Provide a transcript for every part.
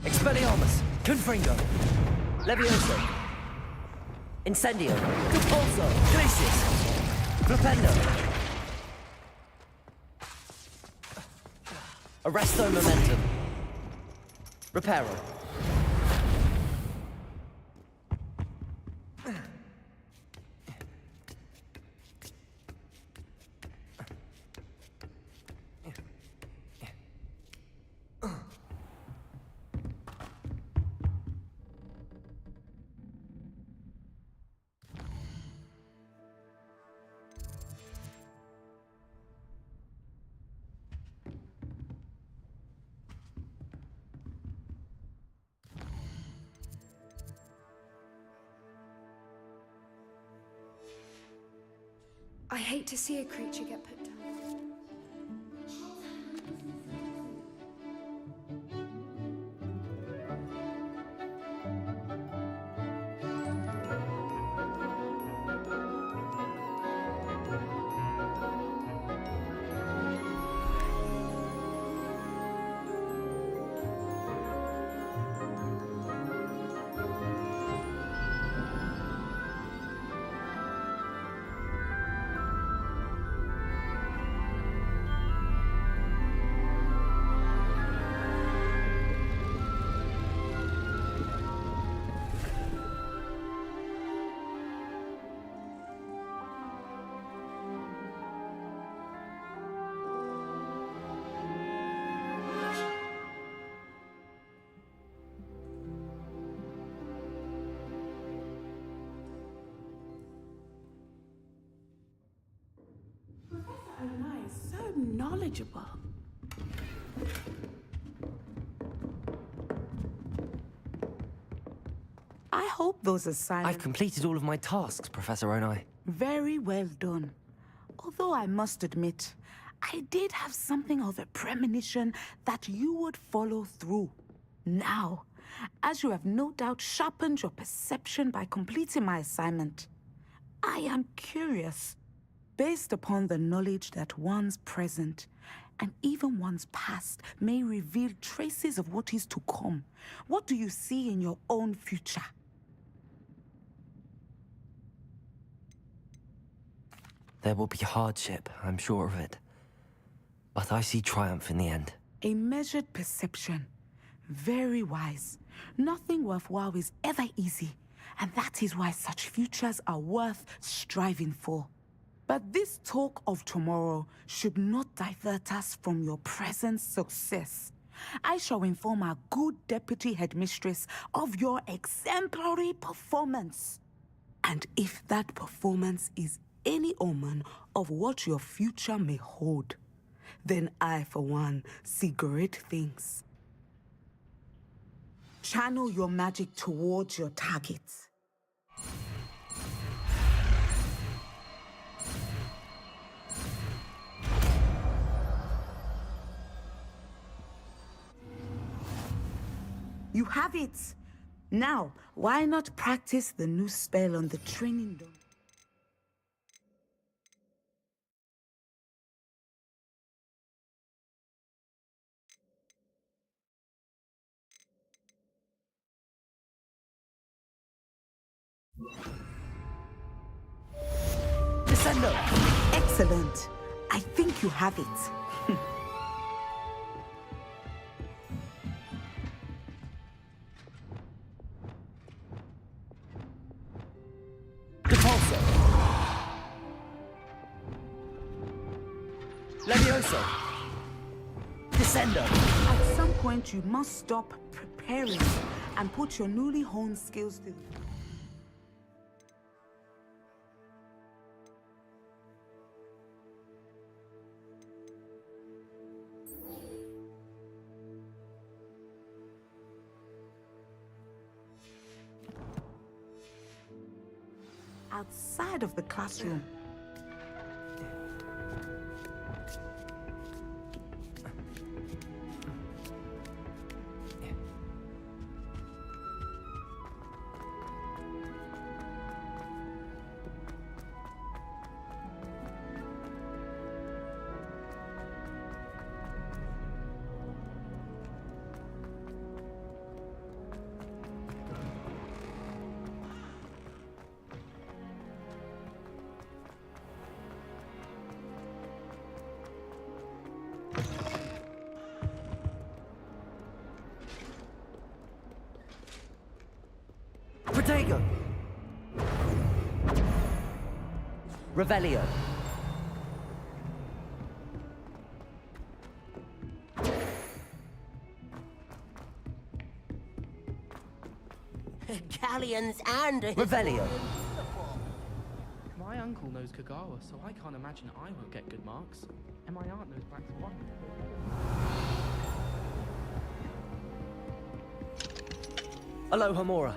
Expelliarmus, Confringo, Levioso, Incendio, Repulso, Glacius, Flipendo, Arresto Momentum, Reparo. I hate to see a creature get put down. So knowledgeable. I hope those assignments... I've completed all of my tasks, Professor Onai. Very well done. Although I must admit, I did have something of a premonition that you would follow through. Now, as you have no doubt sharpened your perception by completing my assignment, I am curious. Based upon the knowledge that one's present and even one's past may reveal traces of what is to come, what do you see in your own future? There will be hardship, I'm sure of it. But I see triumph in the end. A measured perception. Very wise. Nothing worthwhile is ever easy, and that is why such futures are worth striving for. But this talk of tomorrow should not divert us from your present success. I shall inform our good deputy headmistress of your exemplary performance. And if that performance is any omen of what your future may hold, then I, for one, see great things. Channel your magic towards your target. You have it! Now, why not practice the new spell on the training dome? Descendo! Excellent! I think you have it. Depulso! Levioso! Descendo! At some point, you must stop preparing and put your newly honed skills to... outside of the classroom. Protego! Revelio! Galleons and... Revelio! My uncle knows Kagawa, so I can't imagine I won't get good marks. And my aunt knows Black's one. Aloha Mora!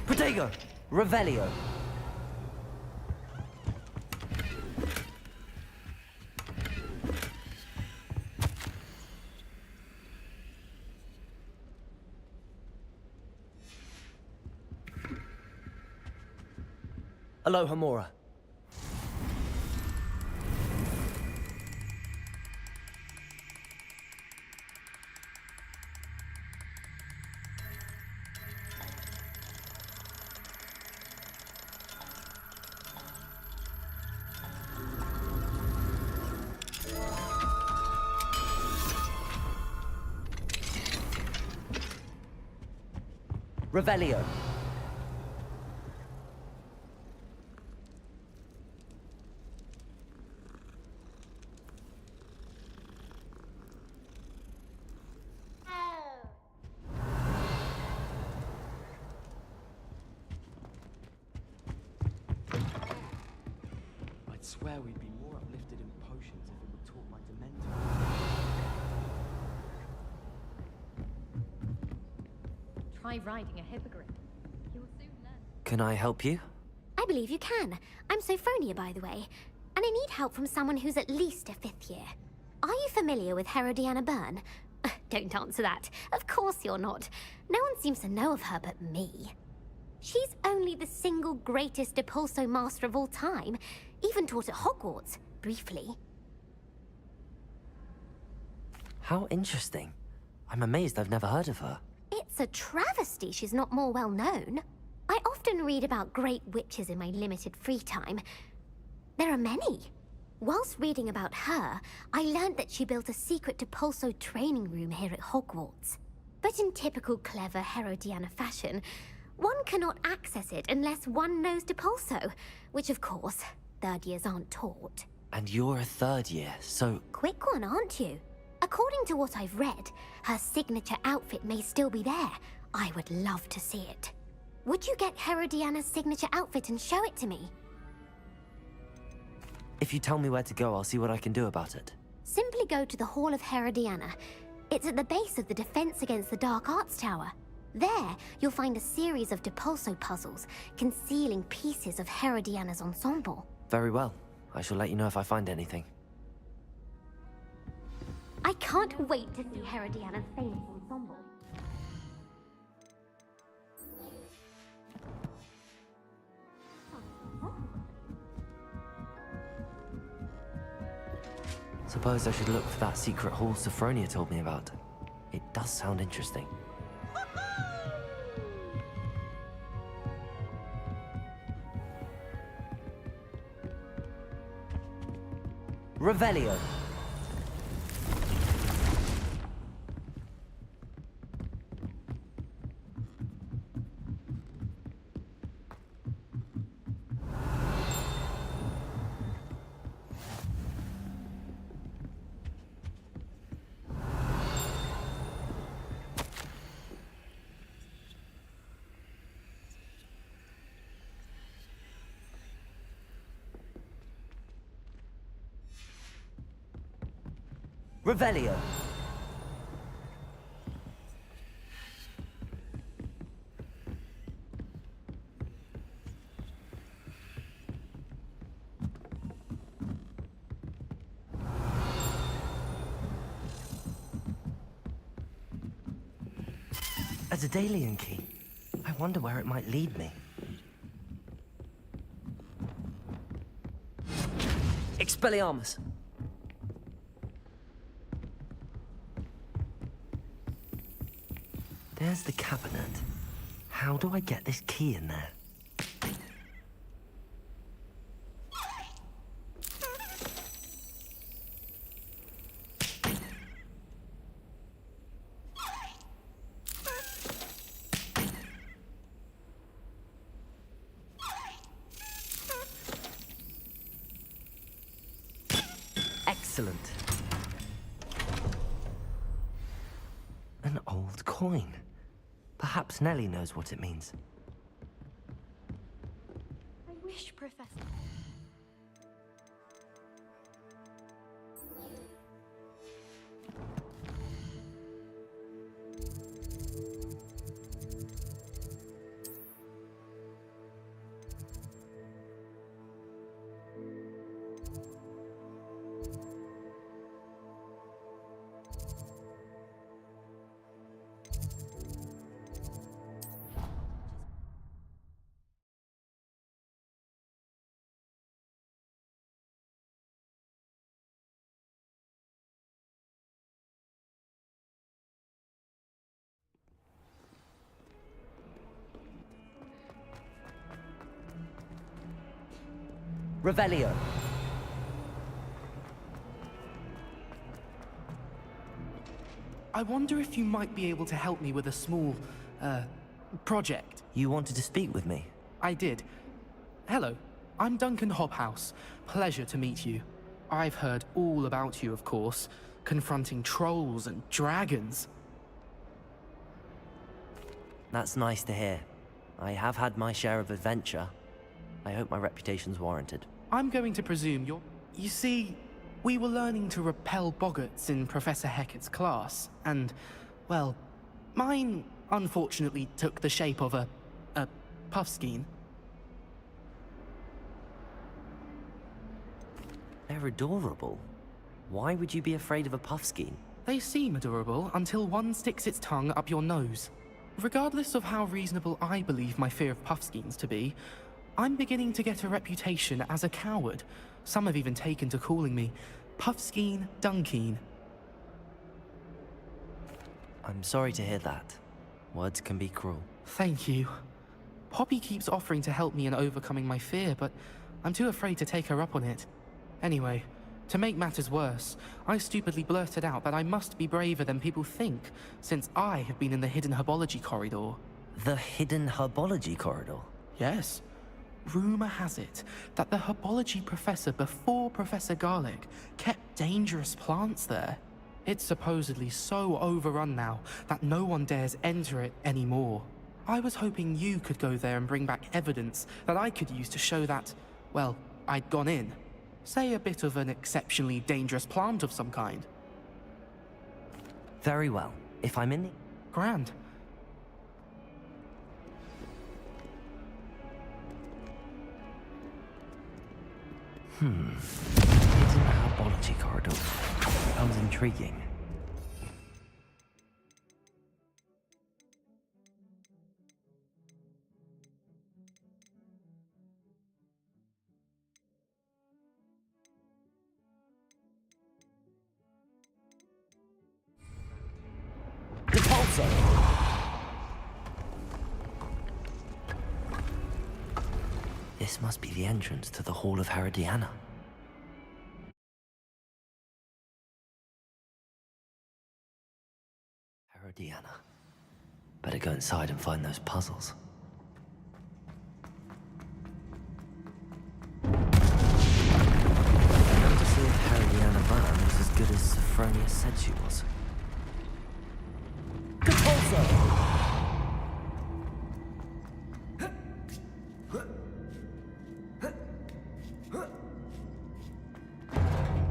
Protego! Revelio! Aloha Mora! Revelio. I'd swear we'd be more uplifted in potions if it were taught by Dementor. Try riding a hippogriff. You'll soon learn. Can I help you? I believe you can. I'm Sophronia, by the way. And I need help from someone who's at least a 5th year. Are you familiar with Herodiana Byrne? Don't answer that. Of course you're not. No one seems to know of her but me. She's only the single greatest Depulso master of all time. Even taught at Hogwarts, briefly. How interesting. I'm amazed I've never heard of her. It's a travesty she's not more well known. I often read about great witches in my limited free time. There are many. Whilst reading about her, I learned that she built a secret Depulso training room here at Hogwarts. But in typical clever Herodiana fashion, one cannot access it unless one knows Depulso, which of course, third years aren't taught. And you're a third year, so... Quick one, aren't you? According to what I've read, her signature outfit may still be there. I would love to see it. Would you get Herodiana's signature outfit and show it to me? If you tell me where to go, I'll see what I can do about it. Simply go to the Hall of Herodiana. It's at the base of the Defense Against the Dark Arts Tower. There, you'll find a series of Depulso puzzles concealing pieces of Herodiana's ensemble. Very well. I shall let you know if I find anything. I can't wait to see Herodiana's famous ensemble. Suppose I should look for that secret hall Sophronia told me about. It does sound interesting. Revelio. Revelio. A Daedalian key. I wonder where it might lead me. Expelliarmus. There's the cabinet. How do I get this key in there? Excellent. An old coin. Perhaps Nellie knows what it means. I wish, Professor. Revelio. I wonder if you might be able to help me with a small, project. You wanted to speak with me? I did. Hello, I'm Duncan Hobhouse. Pleasure to meet you. I've heard all about you, of course, confronting trolls and dragons. That's nice to hear. I have had my share of adventure. I hope my reputation's warranted. I'm going to presume you're... You see, we were learning to repel boggarts in Professor Hecat's class, and, well, mine unfortunately took the shape of a puffskein. They're adorable. Why would you be afraid of a puffskein? They seem adorable until one sticks its tongue up your nose. Regardless of how reasonable I believe my fear of puffskeins to be, I'm beginning to get a reputation as a coward. Some have even taken to calling me Puffskein Dunkeen. I'm sorry to hear that. Words can be cruel. Thank you. Poppy keeps offering to help me in overcoming my fear, but I'm too afraid to take her up on it. Anyway, to make matters worse, I stupidly blurted out that I must be braver than people think, since I have been in the hidden herbology corridor. The hidden herbology corridor? Yes. Rumor has it that the herbology professor before Professor Garlic kept dangerous plants there. It's supposedly so overrun now that no one dares enter it anymore. I was hoping you could go there and bring back evidence that I could use to show that, well, I'd gone in. Say a bit of an exceptionally dangerous plant of some kind. Very well. If I'm in the... Grand. Hidden herbology corridor. Sounds intriguing. Repulsor! This must be the entrance to the Hall of Herodiana. Herodiana. Better go inside and find those puzzles. I want to see if Herodiana Van was as good as Sophronia said she was.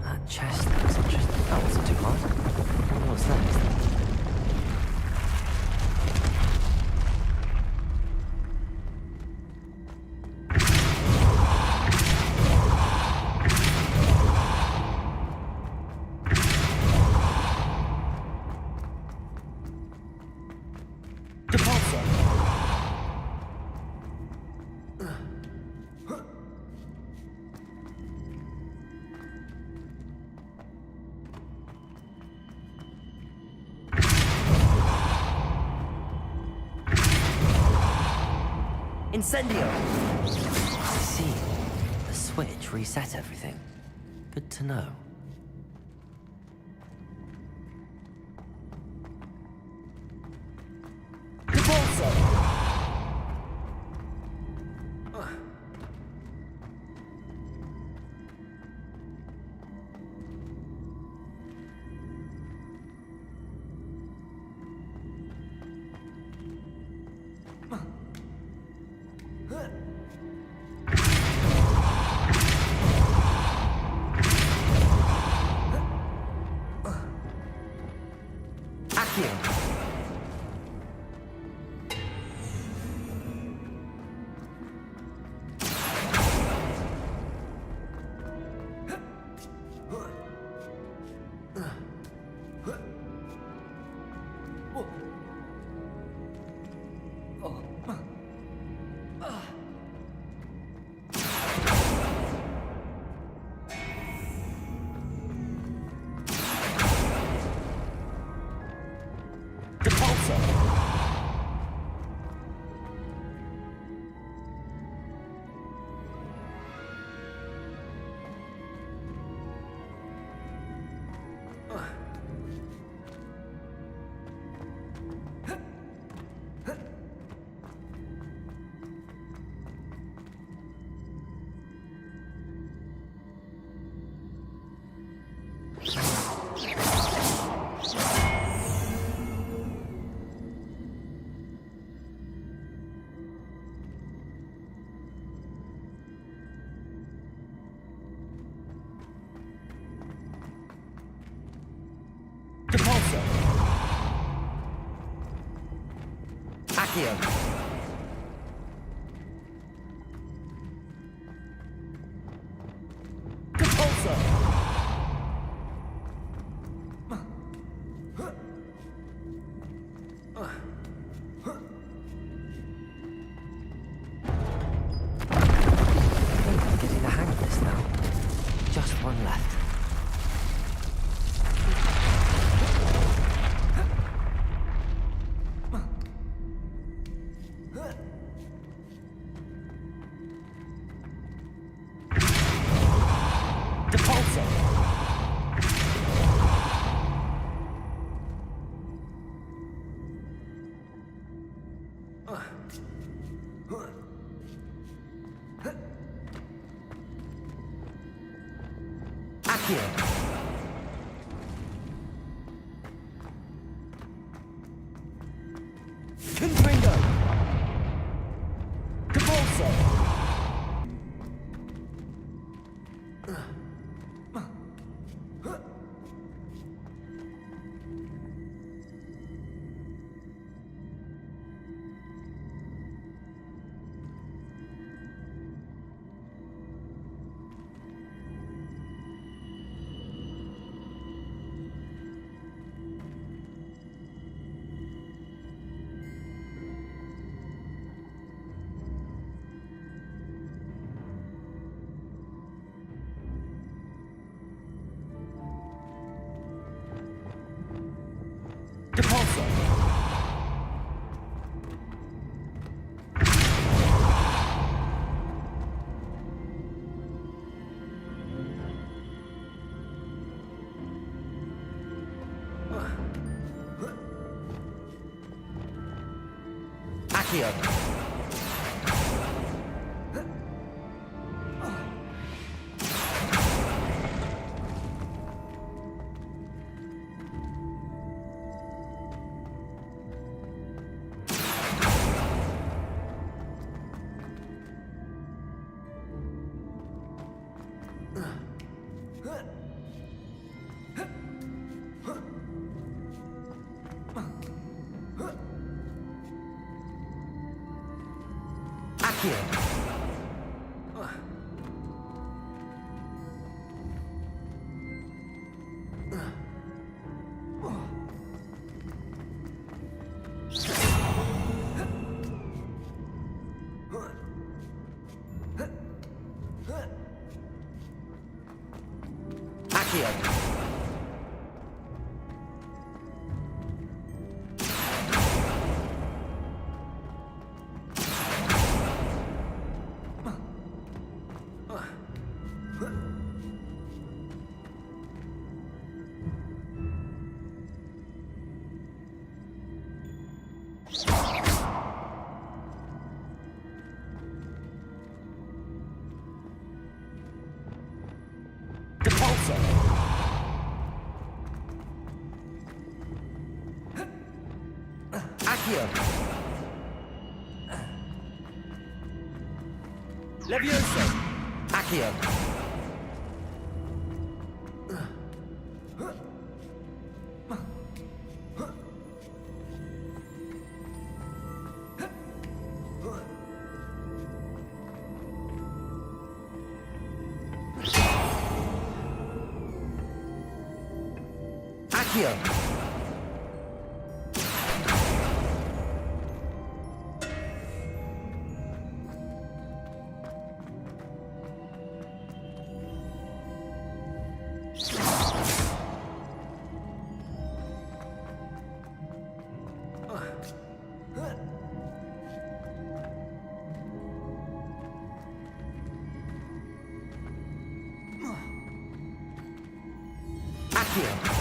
That chest looks interesting. That wasn't too hard. What's next? Incendio! I see. The switch reset everything. Good to know. Accio. Repulsor. Accio. Confringo. Capulso. Capulso. Accio. Accio. Accio. Capulso. Accio. Levioso. Accio. Accio. Accio.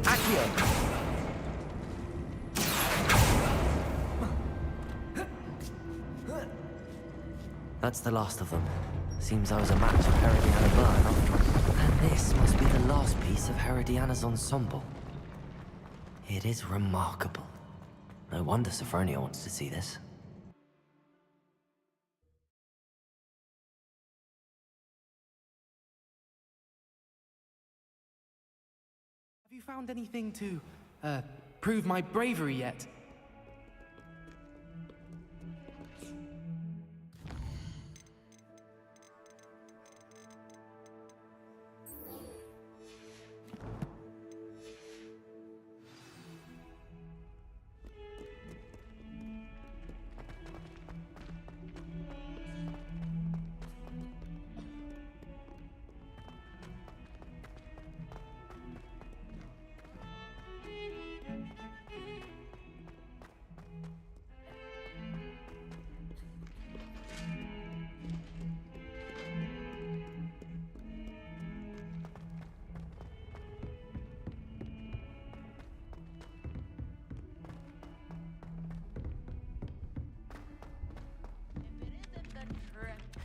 Accio. That's the last of them. Seems I was a match of Herodiana Byrne. And this must be the last piece of Herodiana's ensemble. It is remarkable. No wonder Sophronia wants to see this. Have you found anything to, prove my bravery yet?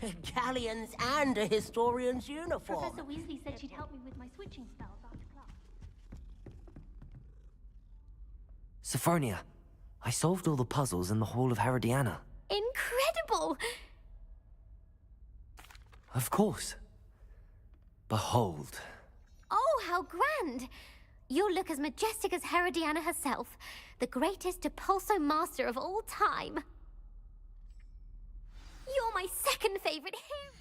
Galleons and a historian's uniform. Professor Weasley said she'd help me with my switching spells after class. Sophronia, I solved all the puzzles in the Hall of Herodiana. Incredible! Of course. Behold. Oh, how grand! You'll look as majestic as Herodiana herself, the greatest Depulso master of all time. You're my second favorite hero.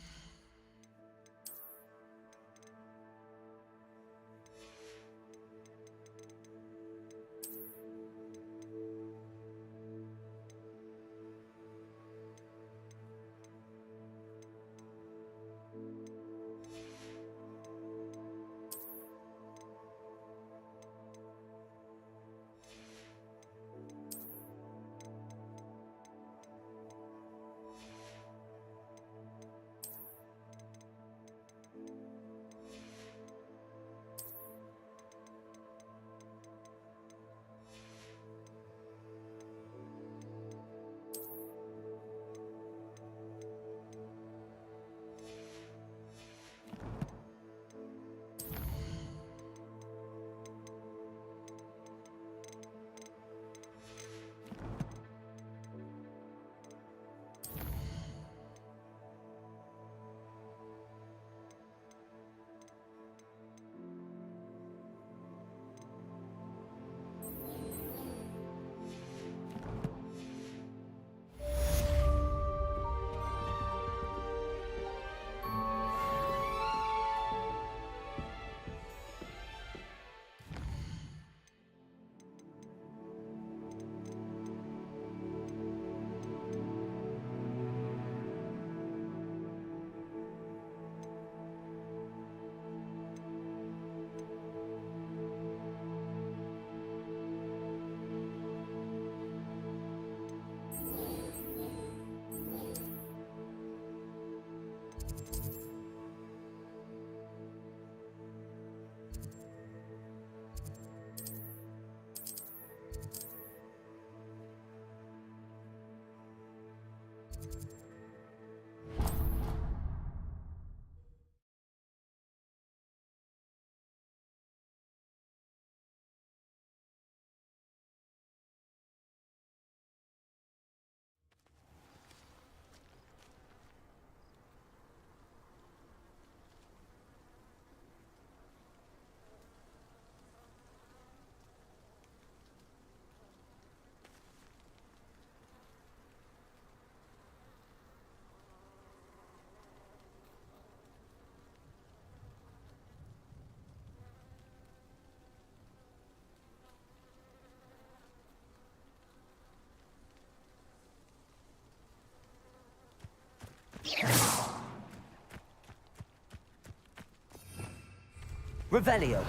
Revelio.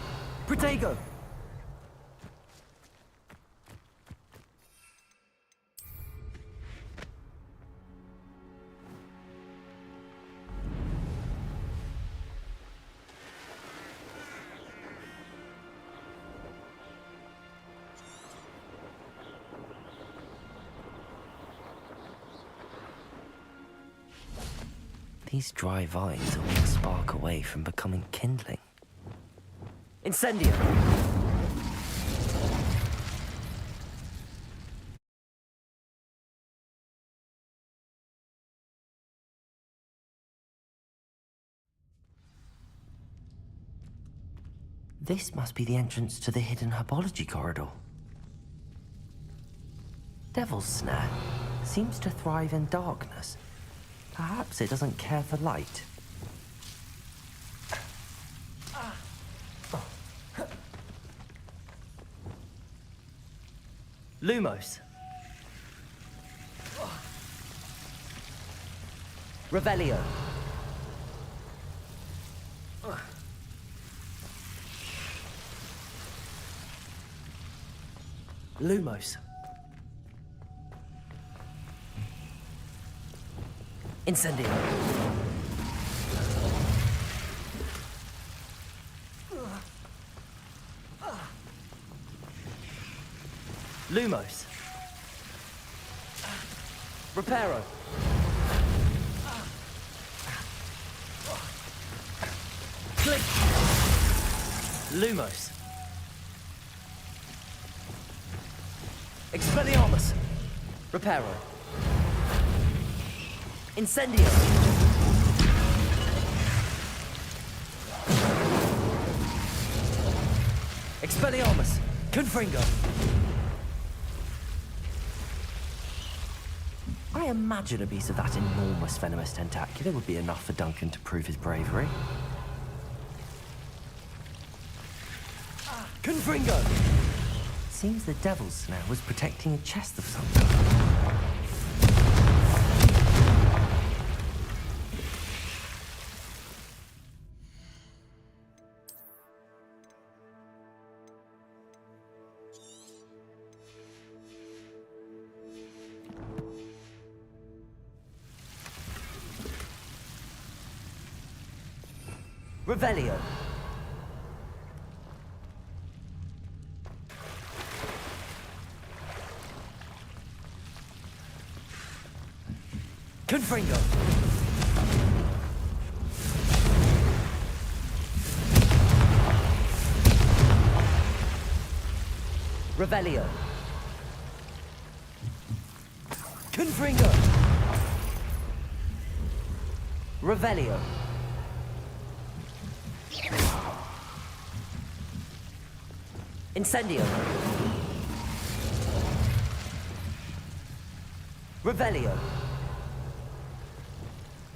Protego. These dry vines are one spark away from becoming kindling. Incendio! This must be the entrance to the hidden herbology corridor. Devil's Snare seems to thrive in darkness. Perhaps it doesn't care for light. Lumos. Revelio. Lumos. Incendio. Lumos. Reparo. Click! Lumos. Expelliarmus. Reparo. Incendio. Expelliarmus. Confringo. I imagine a piece of that enormous venomous tentacular would be enough for Duncan to prove his bravery. Confringo! Seems the devil's snare was protecting a chest of some kind. Revelio. Confringo. Revelio. Confringo. Revelio. Incendio. Revelio.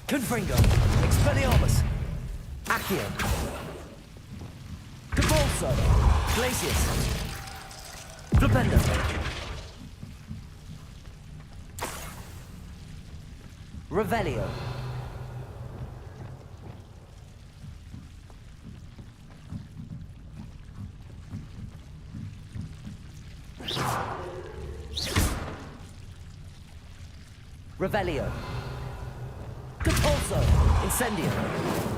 Confringo. Expelliarmus. Accio. Cabalso. Glacius. Flipendo. Revelio. Revelio. Compulso. Incendio.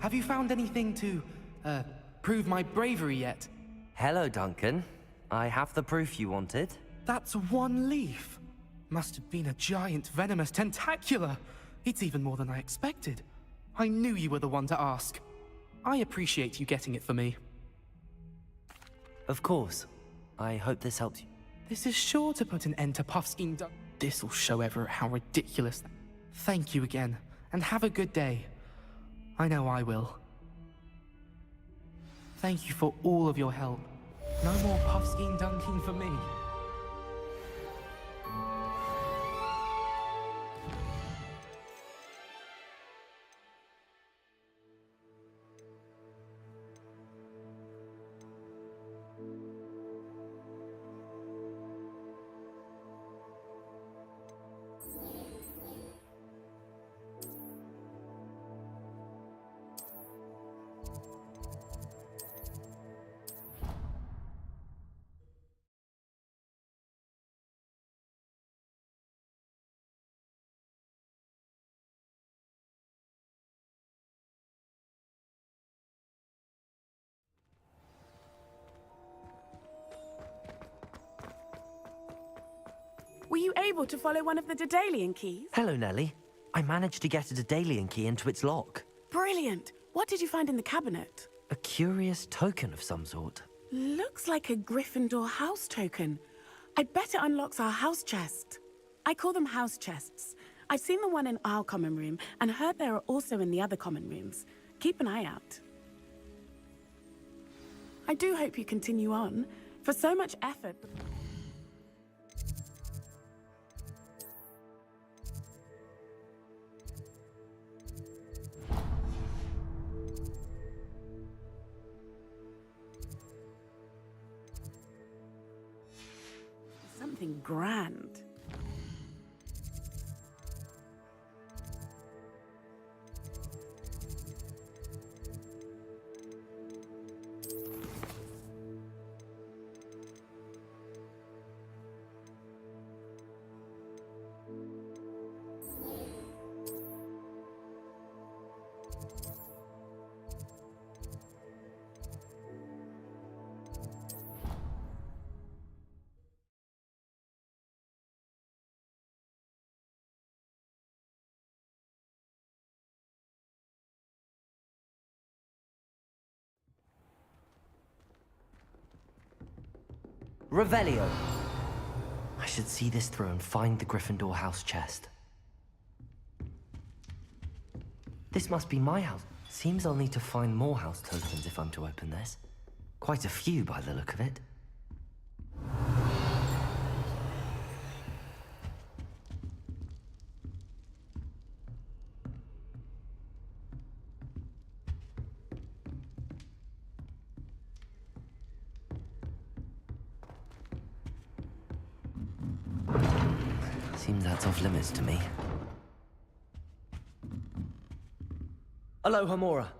Have you found anything to, prove my bravery yet? Hello, Duncan. I have the proof you wanted. That's one leaf. Must have been a giant venomous tentacula. It's even more than I expected. I knew you were the one to ask. I appreciate you getting it for me. Of course. I hope this helps you. This is sure to put an end to Puffskein. This'll show Everett how ridiculous. Thank you again, and have a good day. I know I will. Thank you for all of your help. No more Puffskein dunking for me. Were you able to follow one of the Daedalian keys? Hello, Nellie. I managed to get a Daedalian key into its lock. Brilliant. What did you find in the cabinet? A curious token of some sort. Looks looks like a Gryffindor house token. I bet it unlocks our house chest. I call them house chests. I've seen the one in our common room and heard there are also in the other common rooms. Keep an eye out. I do hope you continue on. For so much effort... Something grand. Revelio. I should see this through and find the Gryffindor house chest. This must be my house. Seems I'll need to find more house tokens if I'm to open this. Quite a few by the look of it. Seems that's off limits to me. Aloha, Mora.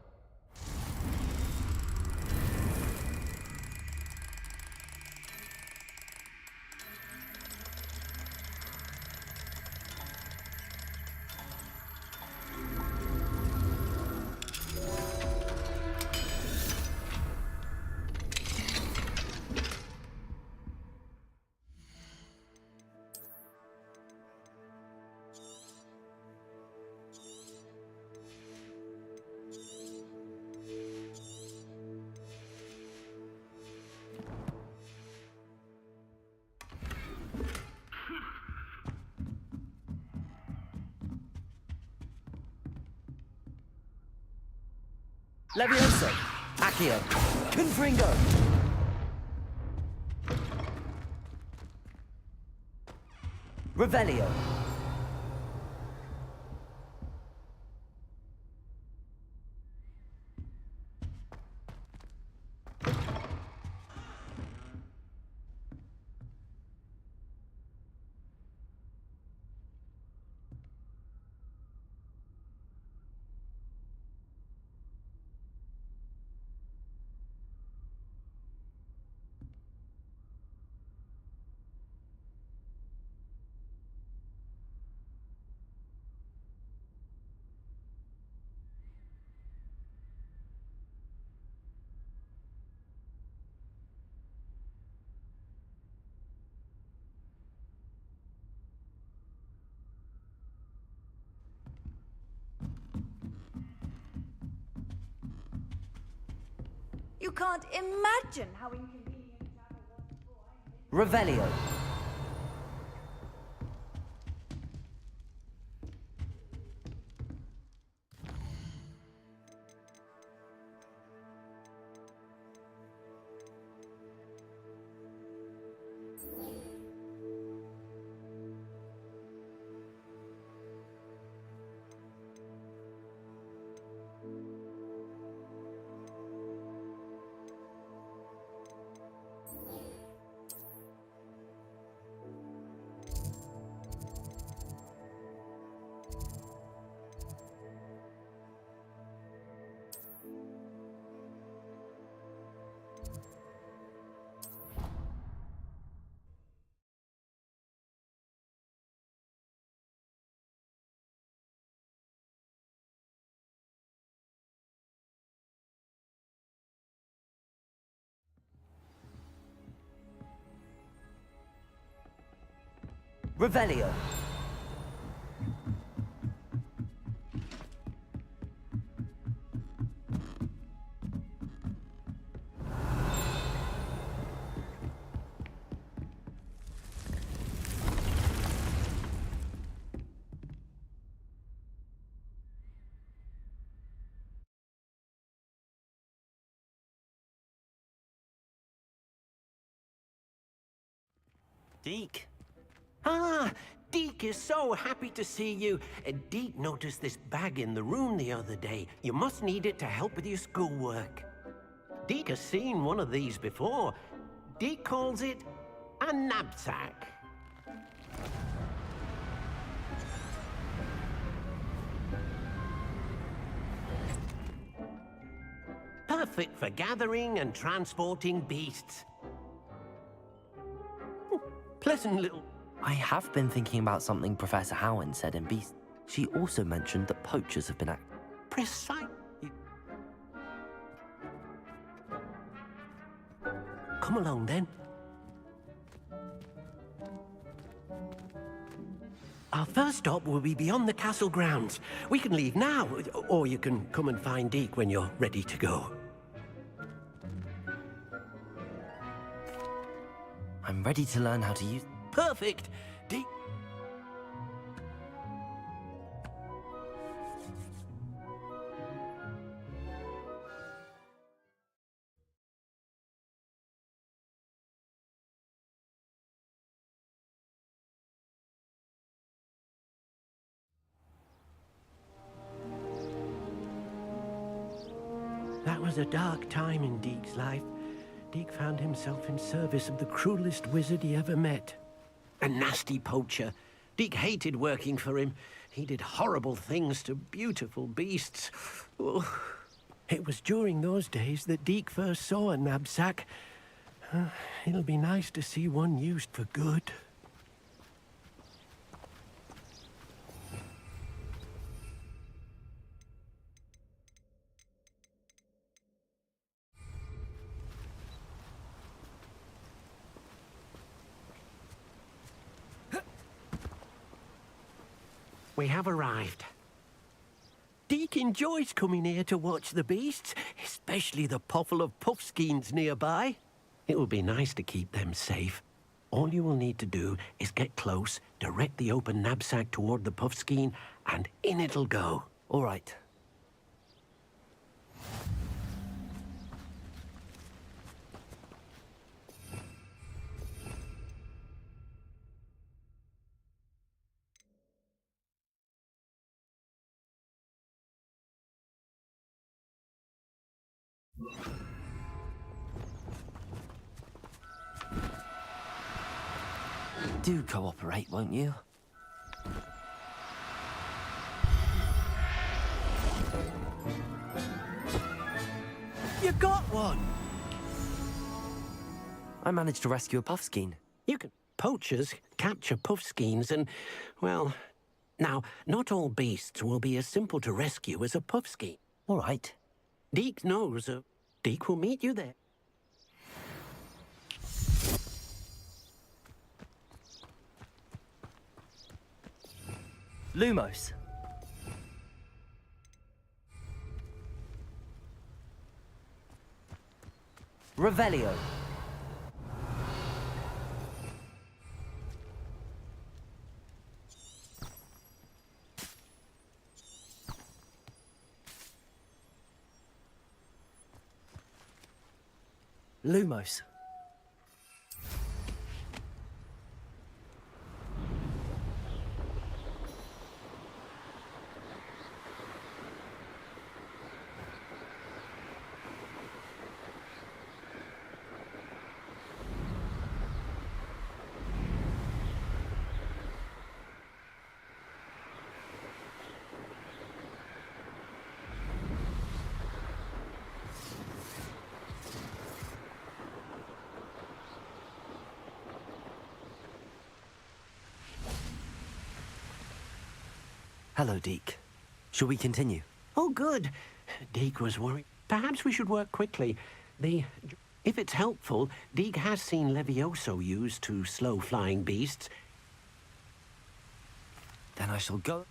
Levioso, Accio, Confringo. Revelio. You can't imagine how inconvenient to have a wonderful Revelio. Revelio. Deke. Ah, Deke is so happy to see you. Deke noticed this bag in the room the other day. You must need it to help with your schoolwork. Deke has seen one of these before. Deke calls it a knapsack. Perfect for gathering and transporting beasts. Pleasant little... I have been thinking about something Professor Howard said in Beast. She also mentioned that poachers have been Precise. Come along, then. Our first stop will be beyond the castle grounds. We can leave now, or you can come and find Deke when you're ready to go. I'm ready to learn how to use... Perfect! Deke... That was a dark time in Deke's life. Deke found himself in service of the cruelest wizard he ever met. A nasty poacher. Deke hated working for him. He did horrible things to beautiful beasts. Oh. It was during those days that Deke first saw a knapsack. It'll be nice to see one used for good. We have arrived. Deke enjoys coming here to watch the beasts, especially the potful of puffskeins nearby. It will be nice to keep them safe. All you will need to do is get close, direct the open knapsack toward the puffskein, and in it'll go. All right. Do cooperate, won't you? You got one! I managed to rescue a puffskein. You can... Poachers capture puffskeins and, well... Now, not all beasts will be as simple to rescue as a puffskein. All right. Deke knows. Deke will meet you there. Lumos. Revelio. Lumos. Hello, Deke. Shall we continue? Oh, good. Deke was worried. Perhaps we should work quickly. If it's helpful, Deke has seen Levioso used to slow flying beasts. Then I shall go.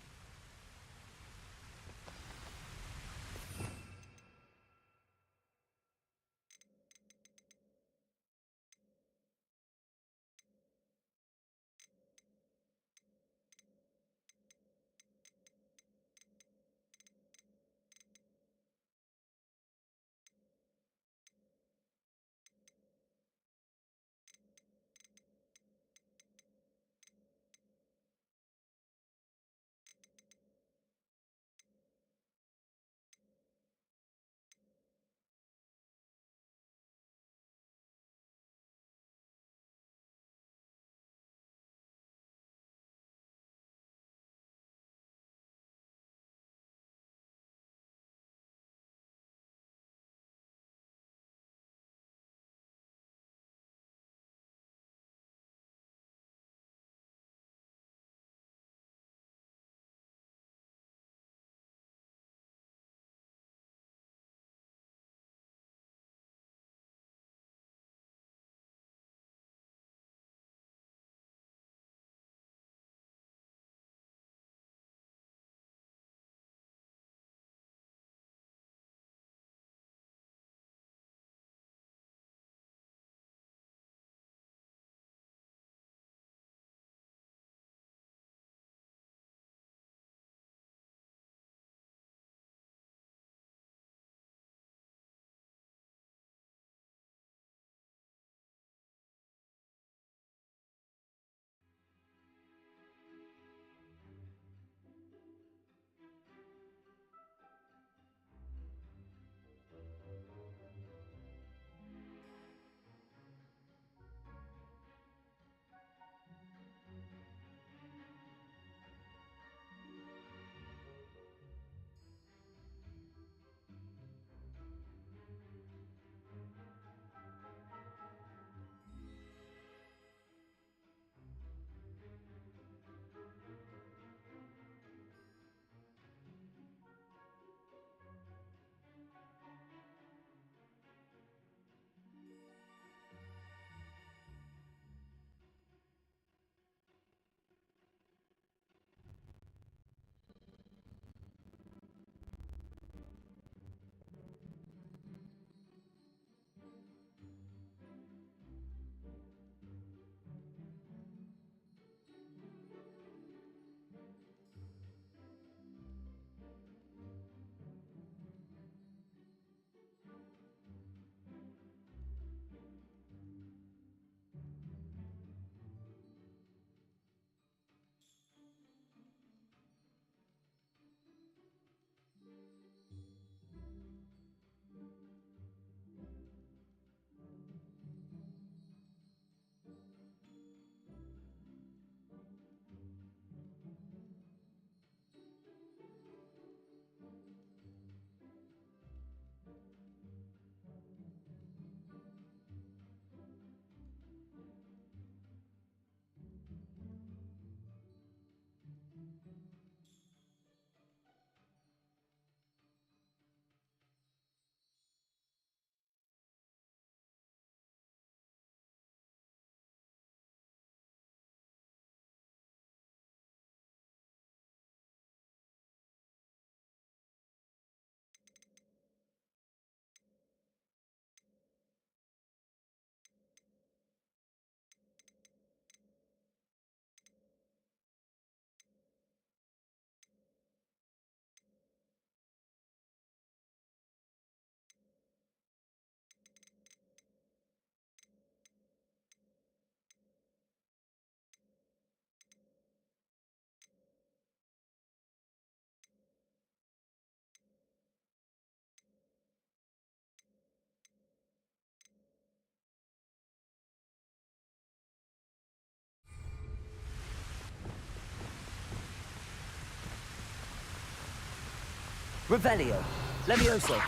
Revelio. Levioso.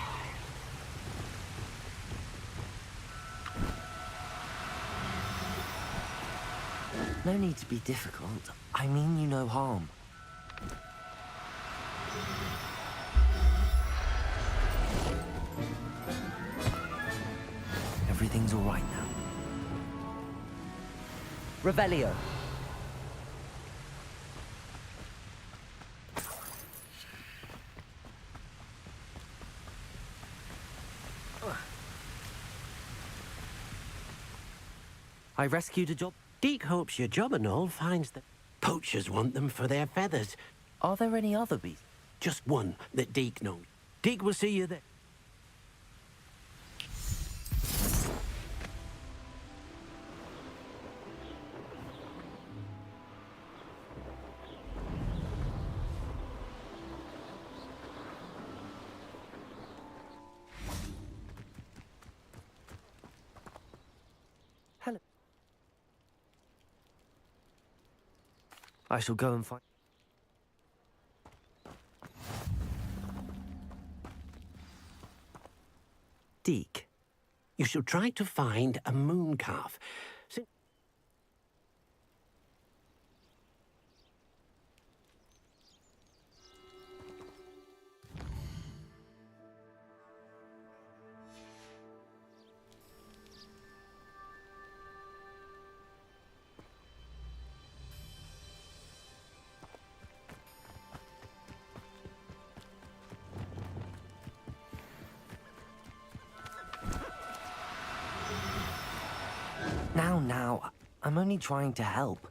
No need to be difficult. I mean you no harm. Everything's all right now. Revelio. I rescued a job. Deke hopes your job and all finds that poachers want them for their feathers. Are there any other beasts? Just one that Deke knows. Deke will see you there. Hello. I shall go and find... Deke. You should try to find a moon calf. Now, I'm only trying to help.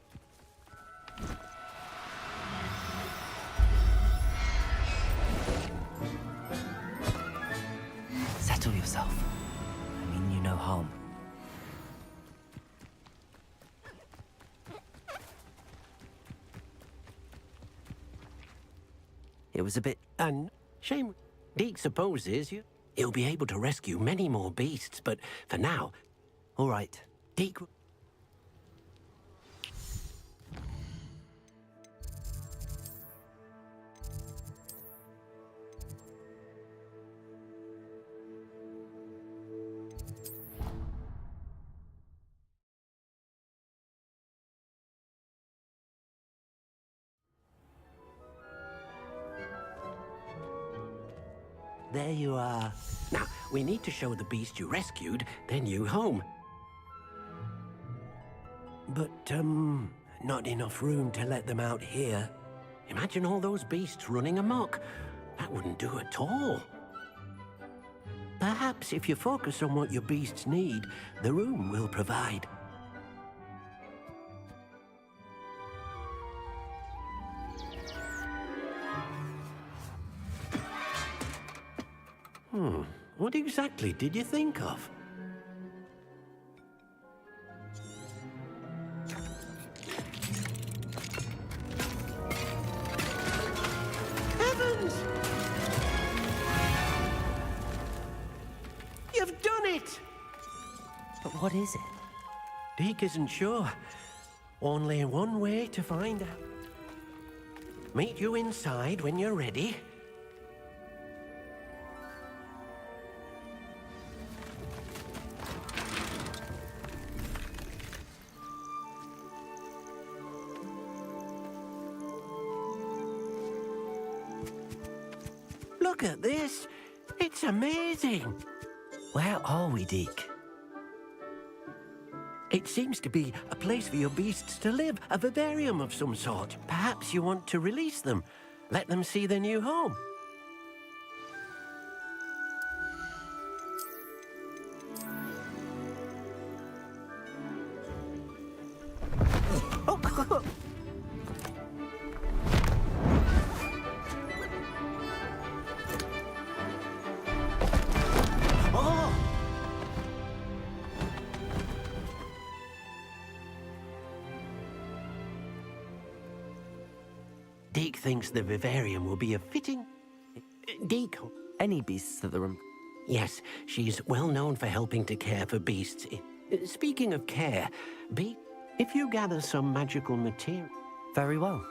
Settle yourself. I mean you no harm. It was a bit... And shame. Deke supposes he'll be able to rescue many more beasts, but for now... All right. Deke... There you are. Now, we need to show the beast you rescued their new home. But, not enough room to let them out here. Imagine all those beasts running amok. That wouldn't do at all. Perhaps if you focus on what your beasts need, the room will provide. What exactly did you think of? Heavens! You've done it! But what is it? Deke isn't sure. Only one way to find out. Meet you inside when you're ready. Look at this. It's amazing. Where are we, Deke? It seems to be a place for your beasts to live, a vivarium of some sort. Perhaps you want to release them, let them see their new home. Deke thinks the vivarium will be a fitting... Deke... Any beasts at the room? Yes, she's well known for helping to care for beasts. Speaking of care, if you gather some magical material... Very well.